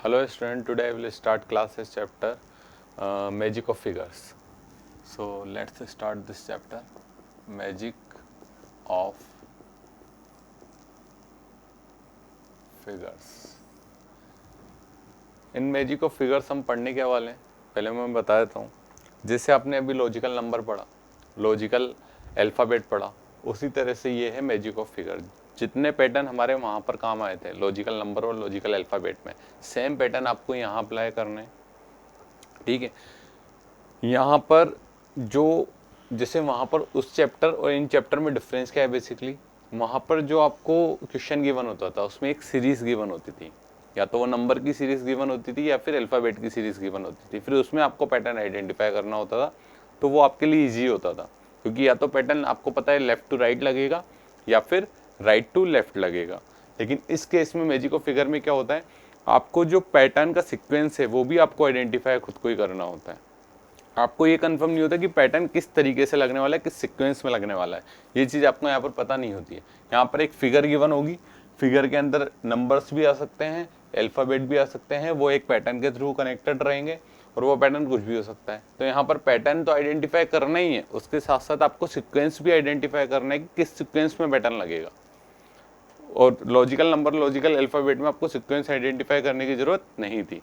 Hello student, today I will start classes chapter Magic of Figures. So let's start this chapter, Magic of Figures. In magic of figures हम पढ़ने क्या वाले हैं, पहले मैं बता देता हूँ। जैसे आपने अभी लॉजिकल नंबर पढ़ा, लॉजिकल अल्फ़ाबेट पढ़ा, उसी तरह से ये है मैजिक ऑफ फिगर। जितने पैटर्न हमारे वहाँ पर काम आए थे लॉजिकल नंबर और लॉजिकल अल्फ़ाबेट में, सेम पैटर्न आपको यहाँ अप्लाई करने, ठीक है। यहाँ पर जो जैसे वहाँ पर उस चैप्टर और इन चैप्टर में डिफरेंस क्या है, बेसिकली वहाँ पर जो आपको क्वेश्चन गिवन होता था उसमें एक सीरीज गिवन होती थी, या तो वो नंबर की सीरीज गिवन होती थी या फिर अल्फ़ाबेट की सीरीज गिवन होती थी। फिर उसमें आपको पैटर्न आइडेंटिफाई करना होता था, तो वो आपके लिए ईजी होता था, क्योंकि या तो पैटर्न आपको पता है लेफ्ट टू राइट लगेगा या फिर राइट टू लेफ्ट लगेगा। लेकिन इस केस में मैजिक ऑफ फिगर में क्या होता है, आपको जो पैटर्न का सिक्वेंस है वो भी आपको आइडेंटिफाई खुद को ही करना होता है। आपको ये कंफर्म नहीं होता कि पैटर्न किस तरीके से लगने वाला है, किस सीक्वेंस में लगने वाला है, ये चीज़ आपको यहाँ पर पता नहीं होती है। यहाँ पर एक फिगर गिवन होगी, फिगर के अंदर नंबर्स भी आ सकते हैं, अल्फ़ाबेट भी आ सकते हैं, वो एक पैटर्न के थ्रू कनेक्टेड रहेंगे और वो पैटर्न कुछ भी हो सकता है। तो यहाँ पर पैटर्न तो आइडेंटिफाई करना ही है, उसके साथ साथ आपको सिक्वेंस भी आइडेंटिफाई करना है कि किस सिक्वेंस में पैटर्न लगेगा। और लॉजिकल नंबर, लॉजिकल अल्फ़ाबेट में आपको सिक्वेंस आइडेंटिफाई करने की ज़रूरत नहीं थी,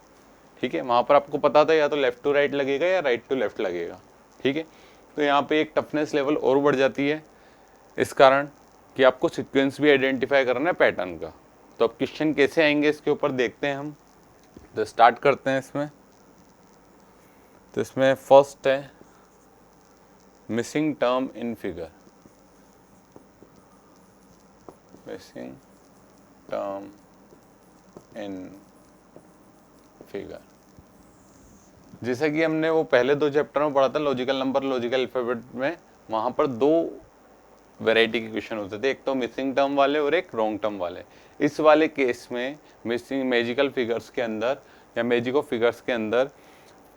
ठीक है। वहाँ पर आपको पता था या तो लेफ्ट टू राइट लगेगा या राइट टू लेफ्ट लगेगा, ठीक है। तो यहाँ पे एक टफनेस लेवल और बढ़ जाती है इस कारण कि आपको सीक्वेंस भी आइडेंटिफाई करना है पैटर्न का। तो अब क्वेश्चन कैसे आएंगे इसके ऊपर देखते हैं हम। तो स्टार्ट करते हैं इसमें। तो इसमें फर्स्ट है missing term in figure, missing term in figure. जैसा कि हमने वो पहले दो चैप्टर में पढ़ा था लॉजिकल नंबर, लॉजिकल अल्फाबेट में, वहाँ पर दो वैरायटी के क्वेश्चन होते थे, एक तो मिसिंग टर्म वाले और एक रॉन्ग टर्म वाले। इस वाले केस में मिसिंग मैजिकल फिगर्स के अंदर या मैजिक ऑफ फिगर्स के अंदर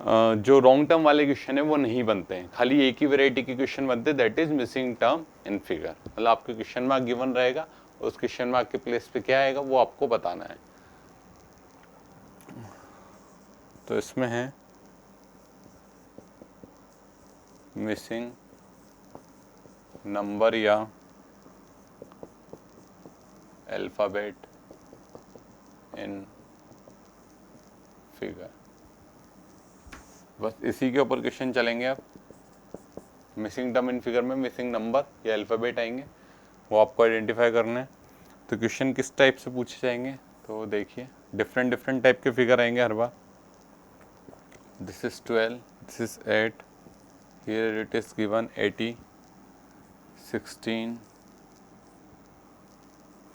जो रॉन्ग टर्म वाले क्वेश्चन है वो नहीं बनते हैं, खाली एक ही वैरायटी के क्वेश्चन बनते हैं, that is missing term in figure. मतलब आपके क्वेश्चन मार्क गिवन रहेगा, उस क्वेश्चन मार्क के प्लेस पे क्या आएगा वो आपको बताना है। तो इसमें है मिसिंग नंबर या अल्फ़ाबेट इन फिगर। बस इसी के ऊपर क्वेश्चन चलेंगे। आप मिसिंग टर्म इन फिगर में मिसिंग नंबर या अल्फ़ाबेट आएंगे, वो आपको आइडेंटिफाई करना है। तो क्वेश्चन किस टाइप से पूछे जाएंगे, तो देखिए डिफरेंट डिफरेंट टाइप के फिगर आएंगे हर बार। This is 12, this is 8, here it is given 80, 16,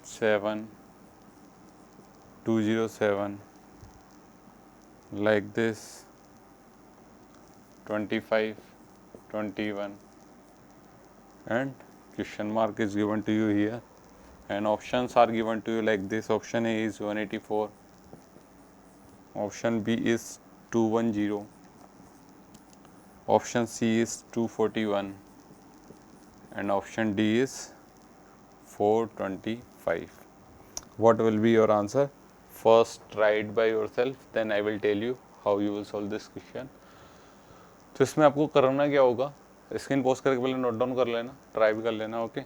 7, 207, like this, 25, 21, and question mark is given to you here, and options are given to you like this. Option A is 184, option B is 210, option C is 241, and option D is 425. What will be your answer? First try it by yourself, then I will tell you how you will solve this question. तो इसमें आपको करना क्या होगा, screen pause करके पहले note down कर लेना, ट्राई भी कर लेना, ओके।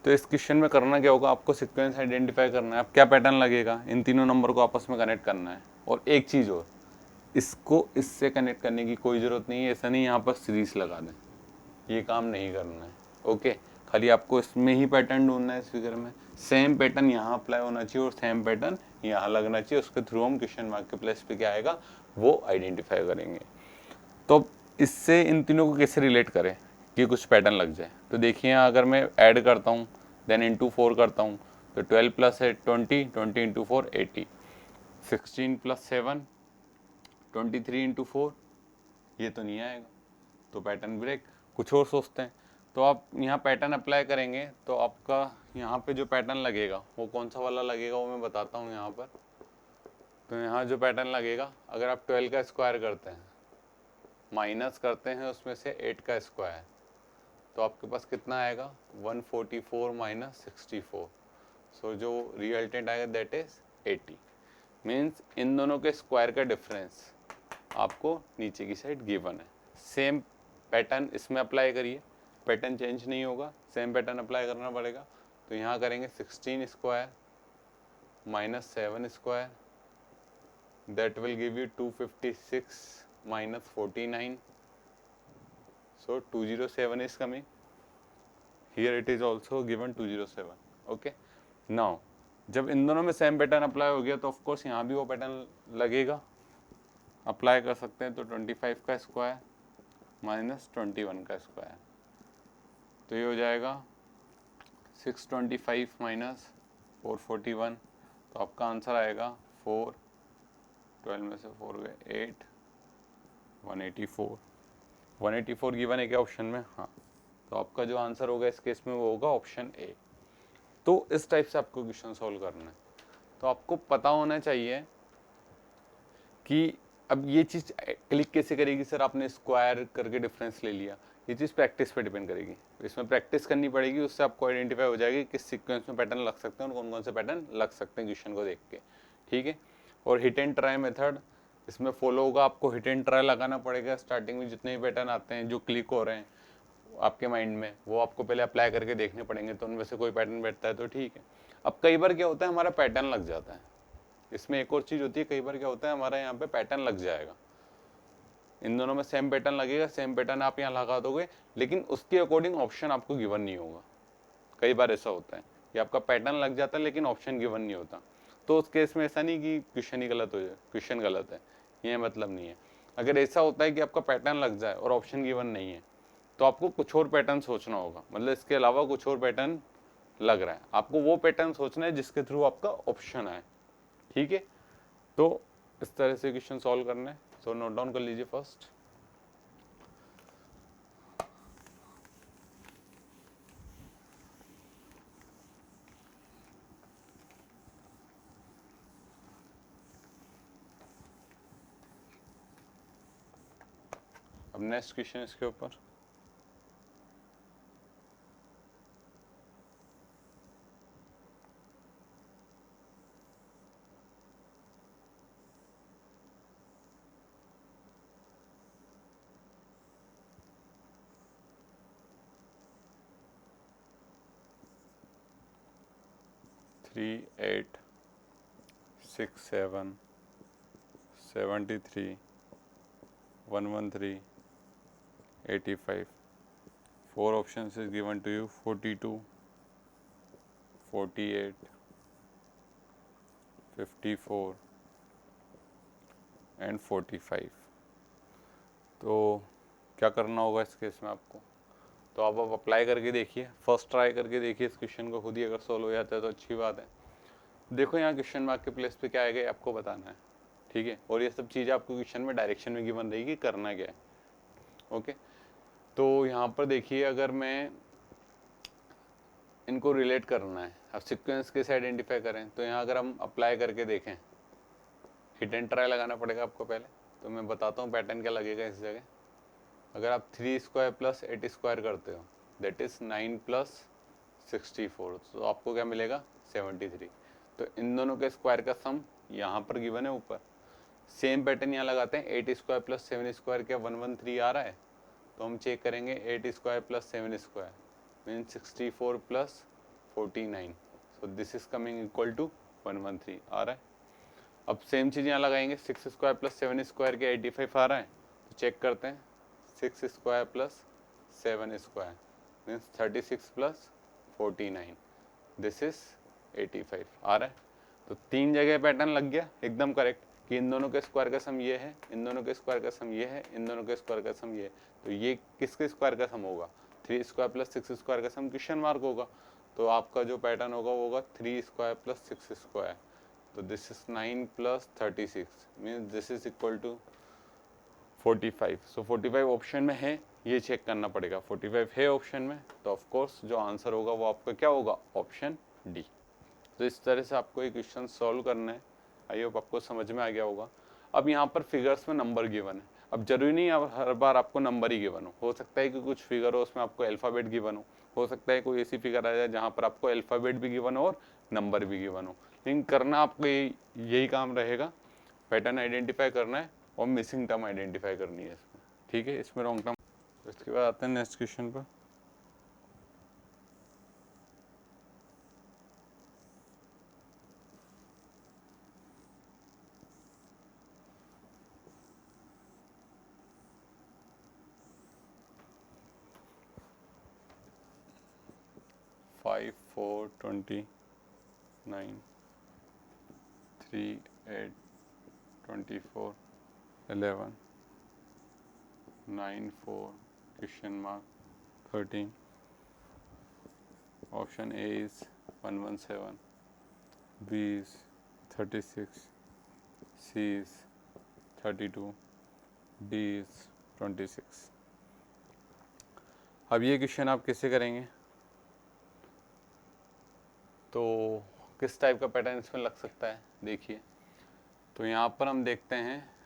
तो इस क्वेश्चन में करना क्या होगा, आपको सीक्वेंस आइडेंटिफाई करना है, आप क्या पैटर्न लगेगा, इन तीनों नंबर को आपस में कनेक्ट करना है। और एक चीज़ और, इसको इससे कनेक्ट करने की कोई ज़रूरत नहीं है, ऐसा नहीं यहाँ पर सीरीज लगा दें, ये काम नहीं करना है, ओके। खाली आपको इसमें ही पैटर्न ढूंढना है, इस फिगर में सेम पैटर्न यहाँ अप्लाई होना चाहिए और सेम पैटर्न यहाँ लगना चाहिए, उसके थ्रू हम क्वेश्चन मार्क के प्लेस पे क्या आएगा वो आइडेंटिफाई करेंगे। तो इससे इन तीनों को कैसे रिलेट करें कि कुछ पैटर्न लग जाए, तो देखिए अगर मैं ऐड करता हूँ देन इंटू 4 करता हूँ, तो 12 प्लस 20, 20 इंटू 4 80, 16 प्लस 7 23 इंटू 4, ये तो नहीं आएगा, तो पैटर्न ब्रेक। कुछ और सोचते हैं, तो आप यहाँ पैटर्न अप्लाई करेंगे तो आपका यहाँ पे जो पैटर्न लगेगा वो कौन सा वाला लगेगा वो मैं बताता हूँ यहाँ पर। तो यहाँ जो पैटर्न लगेगा, अगर आप 12 का स्क्वायर करते हैं, माइनस करते हैं उसमें से 8 का स्क्वायर, तो आपके पास कितना आएगा 144 माइनस 64, सो जो रिजल्टेंट आएगा दैट इज 80। मीन्स इन दोनों के स्क्वायर का डिफरेंस आपको नीचे की साइड गिवन है। सेम पैटर्न इसमें अप्लाई करिए, पैटर्न चेंज नहीं होगा, सेम पैटर्न अप्लाई करना पड़ेगा। तो यहाँ करेंगे 16 square minus 7 square, that will give you 256 minus 49, so 207 is coming. Here it is also given 207. Okay. Now जब इन दोनों में सेम पैटर्न अप्लाई हो गया तो ऑफ कोर्स यहाँ भी वो पैटर्न लगेगा, अप्लाई कर सकते हैं। तो 25 का स्क्वायर माइनस 21 का स्क्वायर, तो ये हो जाएगा 625 माइनस 441, तो आपका आंसर आएगा 4, 12 में से 4 गए 8, 184। 184 गिवन है क्या ऑप्शन में? हाँ, तो आपका जो आंसर होगा इस केस में वो होगा ऑप्शन ए। तो इस टाइप से आपको क्वेश्चन सॉल्व करना है। तो आपको पता होना चाहिए कि अब ये चीज़ क्लिक कैसे करेगी, सर आपने स्क्वायर करके डिफरेंस ले लिया, ये चीज़ प्रैक्टिस पे डिपेंड करेगी। इसमें प्रैक्टिस करनी पड़ेगी, उससे आपको आइडेंटिफाई हो जाएगी किस सीक्वेंस में पैटर्न लग सकते हैं और कौन कौन से पैटर्न लग सकते हैं क्वेश्चन को देख के, ठीक है। और हिट एंड ट्राई मेथड इसमें फॉलो होगा, आपको हिट एंड ट्राई लगाना पड़ेगा। स्टार्टिंग में जितने भी पैटर्न आते हैं जो क्लिक हो रहे हैं आपके माइंड में, वो आपको पहले अप्लाई करके देखने पड़ेंगे, तो उनमें से कोई पैटर्न बैठता है तो ठीक है। अब कई बार क्या होता है हमारा पैटर्न लग जाता है, इसमें एक और चीज़ होती है, कई बार क्या होता है हमारा यहाँ पे पैटर्न लग जाएगा, इन दोनों में सेम पैटर्न लगेगा, सेम पैटर्न आप यहाँ लगा दोगे, लेकिन उसके अकॉर्डिंग ऑप्शन आपको गिवन नहीं होगा। कई बार ऐसा होता है कि आपका पैटर्न लग जाता है लेकिन ऑप्शन गिवन नहीं होता, तो उस केस में ऐसा नहीं कि क्वेश्चन ही गलत हो जाए, क्वेश्चन गलत है, ये मतलब नहीं है। अगर ऐसा होता है कि आपका पैटर्न लग जाए और ऑप्शन गिवन नहीं है, तो आपको कुछ और पैटर्न सोचना होगा, मतलब इसके अलावा कुछ और पैटर्न लग रहा है, आपको वो पैटर्न सोचना है जिसके थ्रू आपका ऑप्शन आए, ठीक है। तो इस तरह से क्वेश्चन सॉल्व करना है। तो नोट डाउन कर लीजिए फर्स्ट। अब नेक्स्ट क्वेश्चन इसके ऊपर, three 8 6 7 73 113 85, 4 options is given to you, 42 48 54 and 45। तो क्या करना होगा इस केस में आपको, तो आप अप्लाई करके देखिए, फर्स्ट ट्राई करके देखिए इस क्वेश्चन को खुद ही, अगर सॉल्व हो जाता है तो अच्छी बात है। देखो यहाँ क्वेश्चन मार्क के प्लेस पे क्या आएगा आपको बताना है, ठीक है। और ये सब चीज़ें आपको क्वेश्चन में डायरेक्शन में गिवन रहेगी, करना क्या है, ओके। तो यहाँ पर देखिए, अगर मैं इनको रिलेट करना है, अब सीक्वेंस कैसे आइडेंटिफाई करें, तो यहाँ अगर हम अप्लाई करके देखें, हिट एंड ट्राई लगाना पड़ेगा आपको पहले। तो मैं बताता हूँ पैटर्न क्या लगेगा इस जगह। अगर आप 3 स्क्वायर प्लस 8 स्क्वायर करते हो, दैट इज़ 9 प्लस 64, तो आपको क्या मिलेगा 73। तो इन दोनों के स्क्वायर का सम यहाँ पर गिवन है ऊपर। सेम पैटर्न यहाँ लगाते हैं, 8 स्क्वायर प्लस 7 स्क्वायर क्या 113 आ रहा है, तो हम चेक करेंगे 8 square plus 7 square mean 64 plus 49, so this is coming equal to 113 आ रहा है। अब सेम चीज़ यहाँ लगाएंगे, 6 स्क्वायर प्लस 7 स्क्वायर के 85 आ रहा है, तो चेक करते हैं 6 square plus 7 square means 36 plus 49, this is 85 आ रहा है। तो 3 जगह पैटर्न लग गया एकदम करेक्ट, कि इन दोनों के स्क्वायर का सम ये है, इन दोनों के स्क्वायर का सम ये है, इन दोनों के स्क्वायर का सम ये है। तो ये किसके स्क्वायर का सम होगा, 3 स्क्वायर प्लस 6 स्क्वायर का सम क्वेश्चन मार्क होगा। तो आपका जो पैटर्न होगा वो होगा 3 स्क्वायर प्लस 6 स्क्वायर, तो this is 9 plus 36 means this is equal to 45। So 45 option में है, ये चेक करना पड़ेगा, 45 है ऑप्शन में, तो ऑफ कोर्स जो आंसर होगा वो आपका क्या होगा, ऑप्शन डी। तो इस तरह से आपको ये क्वेश्चन सॉल्व करना है। आई होप आपको समझ में आ गया होगा। अब यहाँ पर फिगर्स में नंबर गिवन है, अब जरूरी नहीं अब हर बार आपको नंबर ही गिवन हो सकता है कि कुछ फिगर हो उसमें आपको अल्फ़ाबेट गिवन हो सकता है कोई ऐसी फिगर आ जाए जहाँ पर आपको अल्फ़ाबेट भी गिवन हो और नंबर भी गिवन हो, लेकिन करना आपको यही काम रहेगा, पैटर्न आइडेंटिफाई करना है और मिसिंग टर्म आइडेंटिफाई करनी है इसमें, ठीक है। इसमें रॉन्ग टर्म। इसके बाद आते हैं नेक्स्ट क्वेश्चन पर। Five 4 29 3 8 24 11 9 4 question mark 13 option A is 117, B is 36, C is 32, D is 26। अब ये क्वेश्चन आप कैसे करेंगे, तो किस टाइप का पैटर्न इसमें लग सकता है देखिए। तो यहाँ पर हम देखते हैं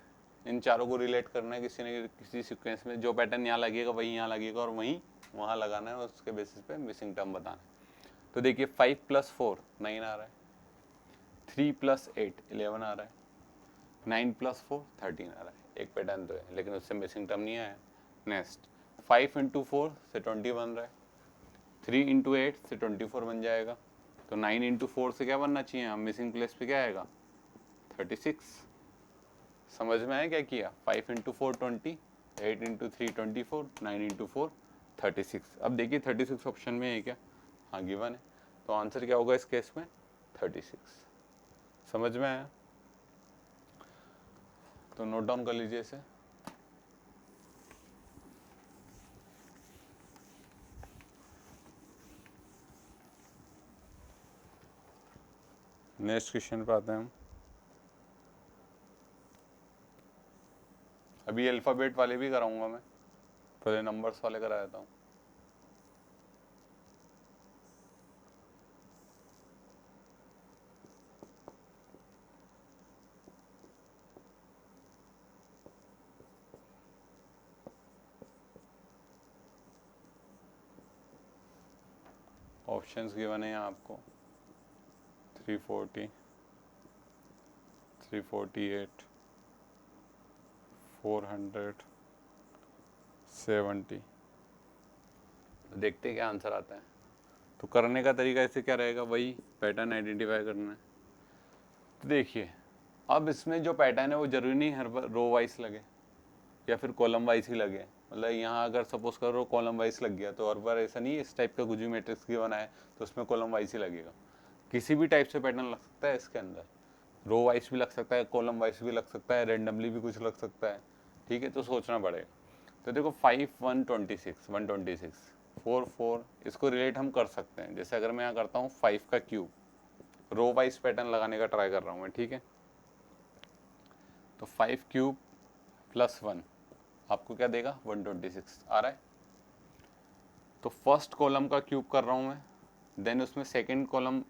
इन चारों को रिलेट करना है किसी न किसी सीक्वेंस में, जो पैटर्न यहाँ लगेगा वही यहाँ लगेगा और वहीं वहाँ लगाना है और उसके बेसिस पे मिसिंग टर्म बताना है। तो देखिए 5 + 4 9 आ रहा है, 3 + 8 11 आ रहा है, 9 + 4 13 आ रहा है। एक पैटर्न तो है लेकिन उससे मिसिंग टर्म नहीं आया। नेक्स्ट 5 × 4 से 20 बन रहा है, 3 × 8 से 24 बन जाएगा, तो 9 × 4 से क्या बनना चाहिए, हम मिसिंग प्लेस पे क्या आएगा 36। समझ में आया क्या किया, 5 × 4 20, 8 × 3 24, 9 × 4 36। अब देखिए 36 ऑप्शन में है क्या, हाँ गिवन है, तो आंसर क्या होगा इस केस में 36। समझ में आया, तो नोट डाउन कर लीजिए इसे। नेक्स्ट क्वेश्चन पे आते हैं हम। अभी अल्फ़ाबेट वाले भी कराऊंगा मैं, पहले नंबर्स वाले करा देता हूँ। ऑप्शंस गिवन है यहाँ आपको 340, 348, 470। देखते हैं क्या आंसर आता है। तो करने का तरीका ऐसे क्या रहेगा, वही पैटर्न आइडेंटिफाई करना है। तो देखिए अब इसमें जो पैटर्न है वो जरूरी नहीं हर बार रो वाइज लगे या फिर कॉलम वाइज ही लगे, मतलब यहाँ अगर सपोज करो कॉलम वाइज लग गया तो हर बार ऐसा नहीं है इस टाइप का कुछ भी मैट्रिक्स की बनाए तो उसमें कॉलम वाइज ही लगेगा। किसी भी टाइप से पैटर्न लग सकता है इसके अंदर, रो वाइज भी लग सकता है, कॉलम वाइज भी लग सकता है, रेंडमली भी कुछ लग सकता है, ठीक है। तो सोचना पड़ेगा। तो देखो 5 1 26 126 4 4 इसको रिलेट हम कर सकते हैं। जैसे अगर मैं यहाँ करता हूँ 5 का क्यूब, रो वाइज पैटर्न लगाने का ट्राई कर रहा हूँ मैं, ठीक है। तो 5 क्यूब + 1 आपको क्या देगा 126 आ रहा है। तो फर्स्ट कॉलम का क्यूब कर रहा हूँ मैं, देन उसमें सेकंड कॉलम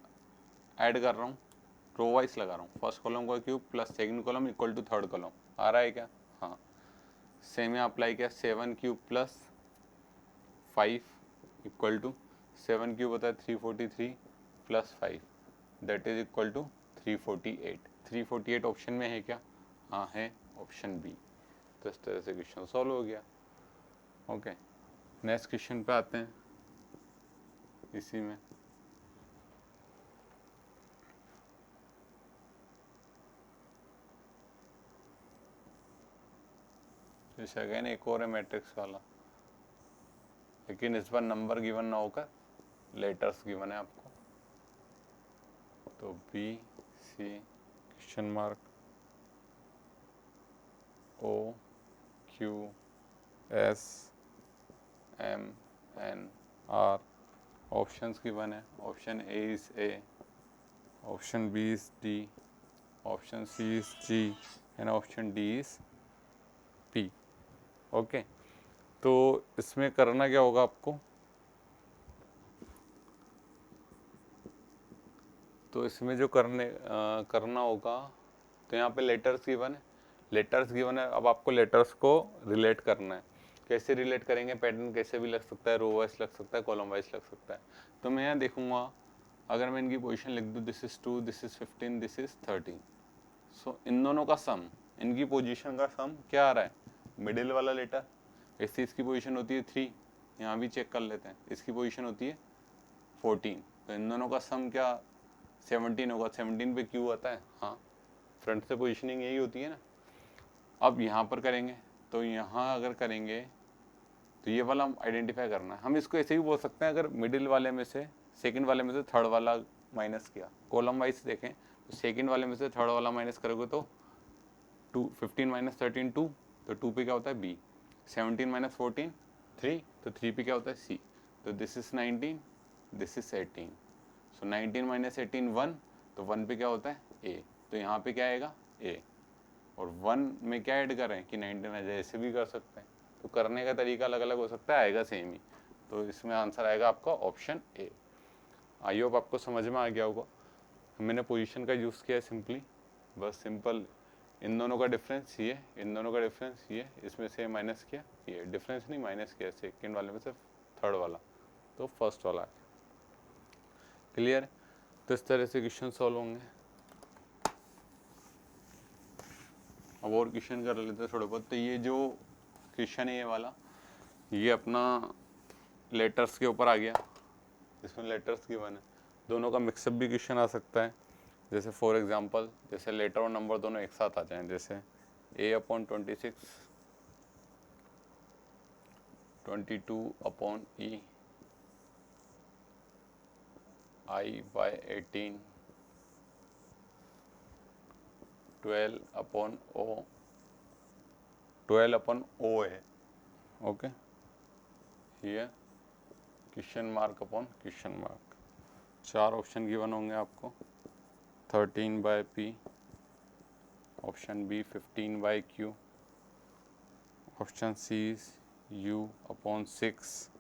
ऐड कर रहा हूँ, रो वाइज लगा रहा हूँ। फर्स्ट कॉलम का cube plus second column equal to third column आ रहा है क्या, हाँ। सेम यहाँ अप्लाई किया 7 क्यूब + 5 इक्वल टू 7 क्यूब होता है 343 + 5 that is equal to 348। 348 option में है क्या, हाँ है ऑप्शन बी। तो इस तरह से क्वेश्चन सॉल्व हो गया। ओके नेक्स्ट क्वेश्चन पे आते हैं। इसी में जैसे अगेन एक और है मैट्रिक्स वाला, लेकिन इस बार नंबर गिवन ना होकर लेटर्स गिवन है आपको। तो B C question mark O Q S M N R. Options given है, option A is A, option B is D, option C is G and option D is P. Okay तो इसमें करना क्या होगा आपको, तो इसमें जो करना होगा, तो यहाँ पे लेटर्स गिवन है, लेटर्स गिवन है, अब आपको लेटर्स को रिलेट करना है। कैसे रिलेट करेंगे, पैटर्न कैसे भी लग सकता है, रो वाइज लग सकता है, कॉलम वाइज लग सकता है। तो मैं यहाँ देखूंगा, अगर मैं इनकी पोजीशन लिख दूँ, this is 2, this is 15, this is 13, सो इन दोनों का सम, इनकी पोजीशन का सम क्या आ रहा है, मिडिल वाला लेटर। ऐसे इसकी पोजीशन होती है 3, यहाँ भी चेक कर लेते हैं, इसकी पोजीशन होती है 14, तो इन दोनों का सम क्या 17 होगा। 17 पे क्यू आता है, हाँ, फ्रंट से पोजीशनिंग यही होती है ना। अब यहाँ पर करेंगे, तो यहाँ अगर करेंगे तो ये वाला आइडेंटिफाई करना है। हम इसको ऐसे भी बोल सकते हैं, अगर मिडिल वाले में से, सेकंड वाले में से थर्ड वाला माइनस किया, कॉलम वाइज देखें तो सेकंड वाले में से थर्ड वाला माइनस करोगे तो 15 माइनस 13 2, तो 2 पे क्या होता है बी। 17 माइनस 14 3, तो 3 पे क्या होता है सी। तो this is 19, this is 18, so 19 minus 18 1, तो 1 पे क्या होता है ए, तो यहाँ पे क्या आएगा ए। और 1 में क्या ऐड करें कि 19 आ जाए, ऐसे भी कर सकते हैं। तो करने का तरीका अलग अलग हो सकता है, आएगा सेम ही। तो इसमें आंसर आएगा आपका ऑप्शन ए। आई होप आपको समझ में आ गया होगा। मैंने पोजीशन का यूज़ किया है सिंपली, बस सिंपल इन दोनों का डिफरेंस ये, इन दोनों का डिफरेंस ये, इसमें से माइनस किया, ये डिफरेंस नहीं माइनस किया, सेकेंड वाले में से थर्ड वाला, तो फर्स्ट वाला। क्लियर? तो इस तरह से क्वेश्चन सॉल्व होंगे। अब और क्वेश्चन कर लेते हैं थोड़े बहुत। तो ये जो क्वेश्चन है ये वाला, ये अपना लेटर्स के ऊपर आ गया, इसमें लेटर्स गिवन है। दोनों का मिक्सअप भी क्वेश्चन आ सकता है, जैसे फॉर एग्जांपल, जैसे लेटर और नंबर दोनों एक साथ आ जाएं, जैसे A/26, 22/E, I/18, 12/O, 12/O है, ओके, ये question mark upon question mark. 4 option given होंगे आपको, 13/P, option B 15/Q, option C U/6,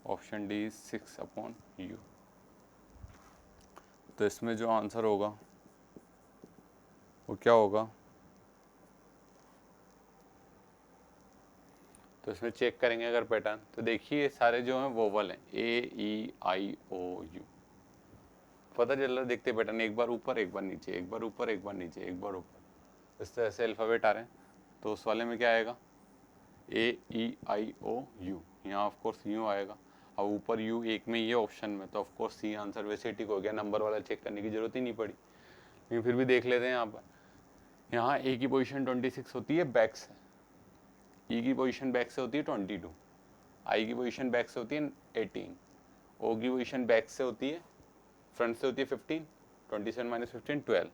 option D 6/U। तो इसमें जो आंसर होगा वो क्या होगा, तो इसमें चेक करेंगे अगर पैटर्न, तो देखिए सारे जो हैं वोवल हैं, A E I O U, पता चल रहा है, देखते पैटर्न, एक बार ऊपर एक बार नीचे, एक बार ऊपर एक बार नीचे, एक बार ऊपर, इस तरह से अल्फ़ाबेट आ रहे हैं। तो उस वाले में क्या आएगा AEIOU, यहाँ ऑफकोर्स यू आएगा। अब ऊपर यू एक में ये ऑप्शन में, तो ऑफकोर्स सी आंसर वैसे ही टिक हो गया, नंबर वाला चेक करने की जरूरत ही नहीं पड़ी। लेकिन फिर भी देख लेते हैं यहाँ पर, यहाँ ए की पोजीशन 26 होती है बैक से, ई की पोजीशन बैक से होती है 22, आई की पोजीशन बैक से होती है 18, ओ की पोजीशन बैक से होती है, फ्रंट से होती है 15, 27 माइनस 15 12,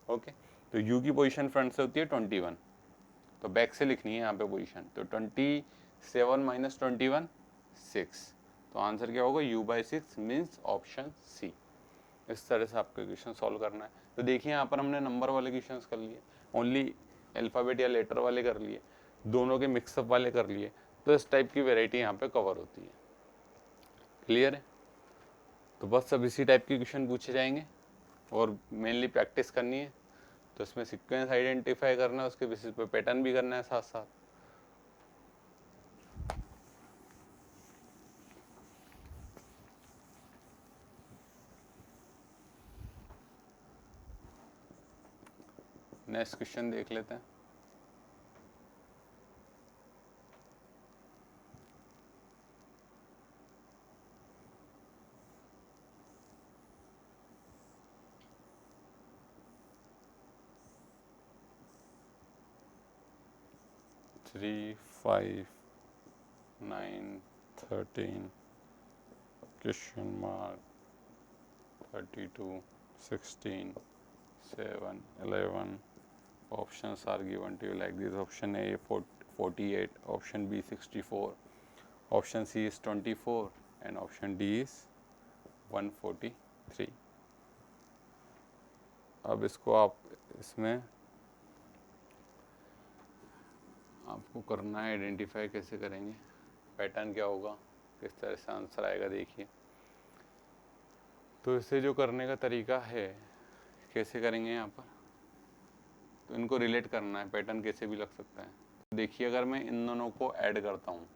ओके। तो यू की पोजीशन फ्रंट से होती है 21, तो बैक से लिखनी है यहाँ पे पोजीशन, तो 27 माइनस 21 6, तो आंसर क्या होगा U/6 मीन्स ऑप्शन सी। इस तरह से आपको क्वेश्चन सॉल्व करना है। तो देखिए यहाँ पर हमने नंबर वाले क्वेश्चंस कर लिए, ओनली अल्फ़ाबेट या लेटर वाले कर लिए, दोनों के मिक्सअप वाले कर लिए, तो इस टाइप की वेराइटी यहाँ पे कवर होती है। क्लियर है? तो बस अब इसी टाइप के क्वेश्चन पूछे जाएंगे और मेनली प्रैक्टिस करनी है। तो इसमें सीक्वेंस आइडेंटिफाई करना है, उसके बेसिस पे पैटर्न भी करना है साथ साथ। नेक्स्ट क्वेश्चन देख लेते हैं। Three 5 9 13 question mark 32 16 7 11 options are given to you like this. Option A 48, option B 64, option C is 24 and option D is 143. अब इसको आप इसमें आपको करना है आइडेंटिफाई, कैसे करेंगे, पैटर्न क्या होगा, किस तरह से आंसर आएगा, देखिए। तो इसे जो करने का तरीका है, कैसे करेंगे यहाँ पर, तो इनको रिलेट करना है, पैटर्न कैसे भी लग सकता है। देखिए अगर मैं इन दोनों को ऐड करता हूँ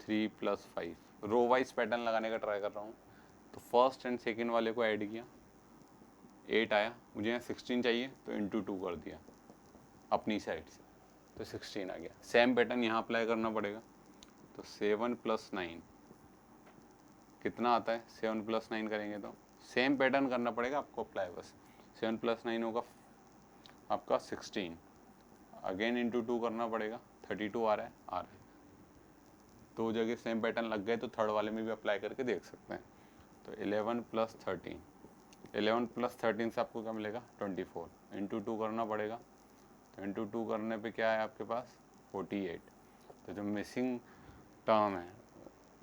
3 + 5, रो वाइज पैटर्न लगाने का ट्राई कर रहा हूँ, तो फर्स्ट एंड सेकेंड वाले को ऐड किया 8 आया, मुझे यहाँ 16 चाहिए तो इंटू 2 कर दिया अपनी साइड से, तो 16 आ गया। सेम पैटर्न यहाँ अप्लाई करना पड़ेगा, तो 7 + 9 कितना आता है, 7 + 9 करेंगे तो सेम पैटर्न करना पड़ेगा आपको अप्लाई, बस 7 + 9 होगा आपका 16, अगेन इंटू 2 करना पड़ेगा, 32 आ रहा है, तो जगह सेम पैटर्न लग गए तो थर्ड वाले में भी अप्लाई करके देख सकते हैं। तो 11 + 13, 11 + 13 से आपको क्या मिलेगा 24, इंटू 2 करना पड़ेगा, तो इंटू 2 करने पे क्या है आपके पास 48, तो जो मिसिंग टर्म है,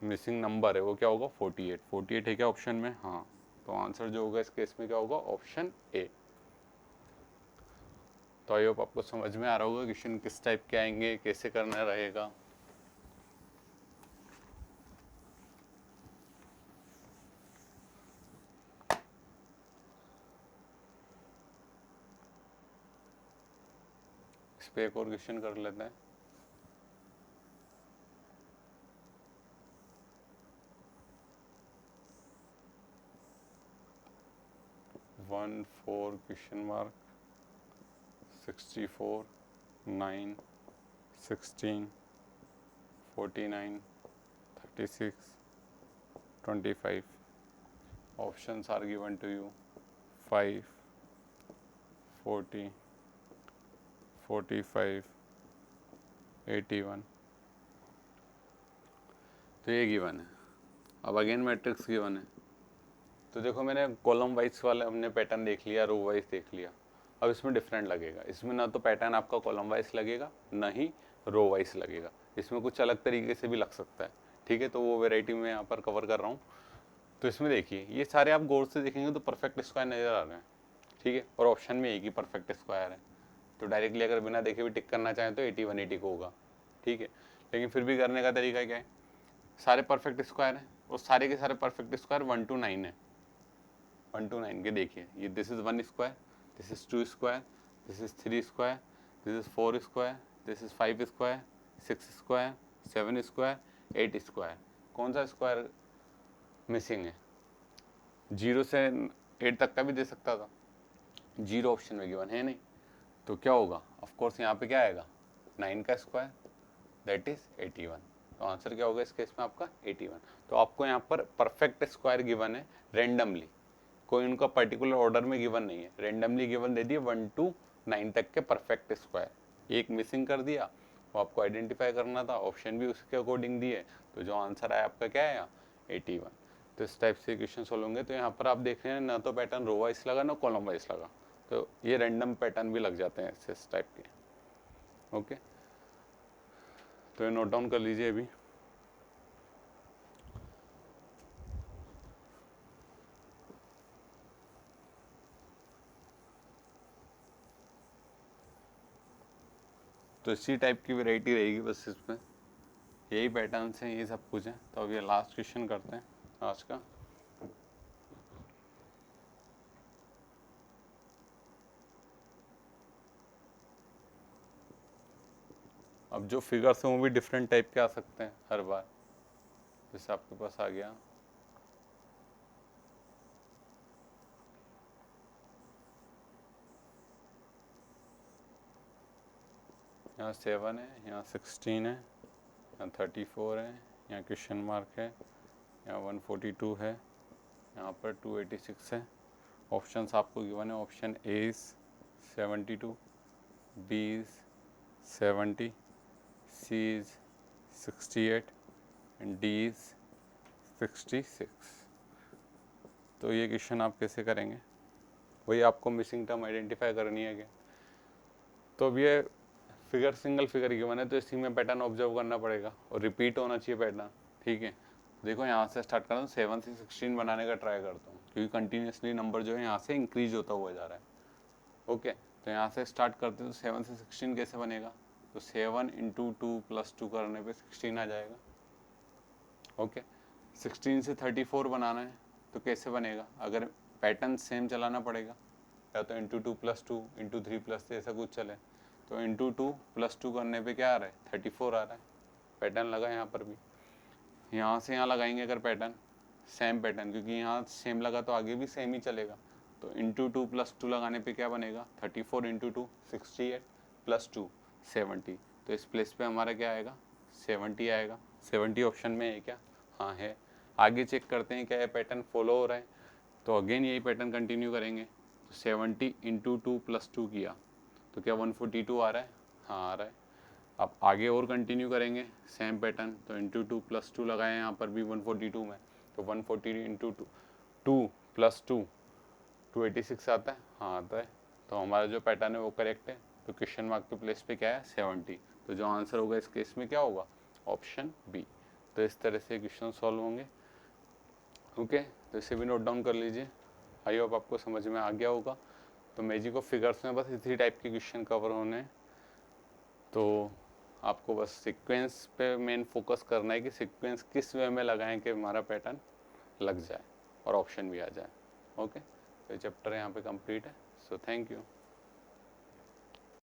मिसिंग नंबर है वो क्या होगा 48, 48 है क्या ऑप्शन में, हाँ, तो आंसर जो होगा इस केस में क्या होगा ऑप्शन ए। तो आई होप आपको समझ में आ रहा होगा क्वेश्चन किस टाइप के आएंगे, कैसे करना रहेगा। इस पे एक और क्वेश्चन कर लेते हैं। One 4 (, 64 9 16 49 36 25 options are given to you 5 40 45 81, तो ये गिवन है। अब अगेन मैट्रिक्स गिवन है, तो देखो मैंने कॉलम वाइज वाला हमने पैटर्न देख लिया, रो वाइज देख लिया, अब इसमें डिफरेंट लगेगा। इसमें ना तो पैटर्न आपका कॉलम वाइज लगेगा, ना ही रो वाइज लगेगा, इसमें कुछ अलग तरीके से भी लग सकता है, ठीक है, तो वो वेराइटी मैं यहाँ पर कवर कर रहा हूँ। तो इसमें देखिए ये सारे आप गौर से देखेंगे तो परफेक्ट स्क्वायर नज़र आ रहे हैं, ठीक है, और ऑप्शन में एक ही परफेक्ट स्क्वायर है, तो डायरेक्टली अगर बिना देखे भी टिक करना चाहें तो 81 80 को होगा, ठीक है। लेकिन फिर भी करने का तरीका क्या है, सारे परफेक्ट स्क्वायर हैं और सारे के सारे परफेक्ट स्क्वायर 1 to 9 है, 1 to 9 के देखिए, ये this is 1 square, this is 2 square, this is 3 square, this is 4 square, this is 5 square, 6 square, 7 square, 8 square. कौन सा स्क्वायर मिसिंग है, 0 से 8 तक का भी दे सकता था, 0 ऑप्शन में गिवन है नहीं, तो क्या होगा ऑफकोर्स यहाँ पे क्या आएगा 9 का स्क्वायर, दैट इज 81, तो आंसर क्या होगा इस केस में आपका 81। तो आपको यहाँ पर परफेक्ट स्क्वायर गिवन है रेंडमली, कोई उनका पर्टिकुलर ऑर्डर में गिवन नहीं है, रेंडमली गिवन दे दिए 1 to 9 तक के परफेक्ट स्क्वायर, एक मिसिंग कर दिया, वो आपको आइडेंटिफाई करना था, ऑप्शन भी उसके अकॉर्डिंग दिए, तो जो आंसर आया आपका क्या आया 81। तो इस टाइप से क्वेश्चन सोल्व होंगे। तो यहाँ पर आप देख रहे हैं ना तो पैटर्न रो वाइज लगा ना कॉलम वाइज लगा, तो ये रैंडम पैटर्न भी लग जाते हैं इस टाइप के, ओके। तो ये नोट डाउन कर लीजिए अभी। तो इसी टाइप की वैरायटी रहेगी बस, इसमें यही पैटर्न्स हैं, ये सब कुछ है। तो अब ये लास्ट क्वेश्चन करते हैं आज का। अब जो फिगर्स हैं वो भी डिफरेंट टाइप के आ सकते हैं हर बार, जैसे आपके पास आ गया यहाँ 7 है, यहाँ 16 है, यहाँ 34 है, यहाँ क्वेश्चन मार्क है, यहाँ 142 है, यहाँ पर 286 है। ऑप्शंस आपको गिवन है, option A is 72, B is 70, C is 68 and D is 66। तो ये क्वेश्चन आप कैसे करेंगे, वही आपको मिसिंग टर्म आइडेंटिफाई करनी है क्या। तो अब ये फिगर सिंगल फिगर गिवन है, तो इसी में पैटर्न ऑब्जर्व करना पड़ेगा और रिपीट होना चाहिए पैटर्न, ठीक है। देखो यहाँ से स्टार्ट करता हूँ, 7 से 16 बनाने का ट्राई करता हूँ, क्योंकि कंटिन्यूसली नंबर जो है यहाँ से इंक्रीज होता हुआ जा रहा है, ओके। तो यहाँ से स्टार्ट करते हैं, तो 7 से 16 कैसे बनेगा, तो 7 × 2 + 2 करने पे 16 आ जाएगा, ओके। 16 से 34 बनाना है तो कैसे बनेगा, अगर पैटर्न सेम चलाना पड़ेगा, या तो इंटू 2+2 इंटू 3+3 ऐसा कुछ चले। तो इंटू 2+2 करने पे क्या आ रहा है 34 आ रहा है। पैटर्न लगा यहाँ पर भी, यहाँ से यहाँ लगाएंगे अगर पैटर्न, सेम पैटर्न, क्योंकि यहाँ सेम लगा तो आगे भी सेम ही चलेगा। तो इंटू 2+2 लगाने पे क्या बनेगा 34 इंटू 2 68 प्लस 2 70। तो इस प्लेस पे हमारा क्या आएगा 70 आएगा। 70 ऑप्शन में है क्या, हाँ है। आगे चेक करते हैं क्या ये पैटर्न फॉलो हो रहा है, तो अगेन यही पैटर्न कंटिन्यू करेंगे। तो 70 इंटू 2+2 किया तो क्या 142 आ रहा है, हाँ आ रहा है। अब आगे और कंटिन्यू करेंगे सेम पैटर्न, तो इंटू 2+2 लगाए यहाँ पर भी 142 में, तो 140 इंटू 2+2 286 आता है, हाँ आता है। तो हमारा जो पैटर्न है वो करेक्ट है। तो क्वेश्चन मार्क के प्लेस पे क्या है 70। तो जो आंसर होगा इस केस में क्या होगा ऑप्शन बी। तो इस तरह से क्वेश्चन सॉल्व होंगे। ओके, तो इसे भी नोट डाउन कर लीजिए। आई होप आपको समझ में आ गया होगा। तो मैजिक ऑफ फिगर्स में बस इसी टाइप के क्वेश्चन कवर होने हैं। तो आपको बस सीक्वेंस पे मेन फोकस करना है कि सीक्वेंस किस वे में लगाएं कि हमारा पैटर्न लग जाए और ऑप्शन भी आ जाए। ओके, तो ये चैप्टर यहाँ पे कंप्लीट है। So thank you.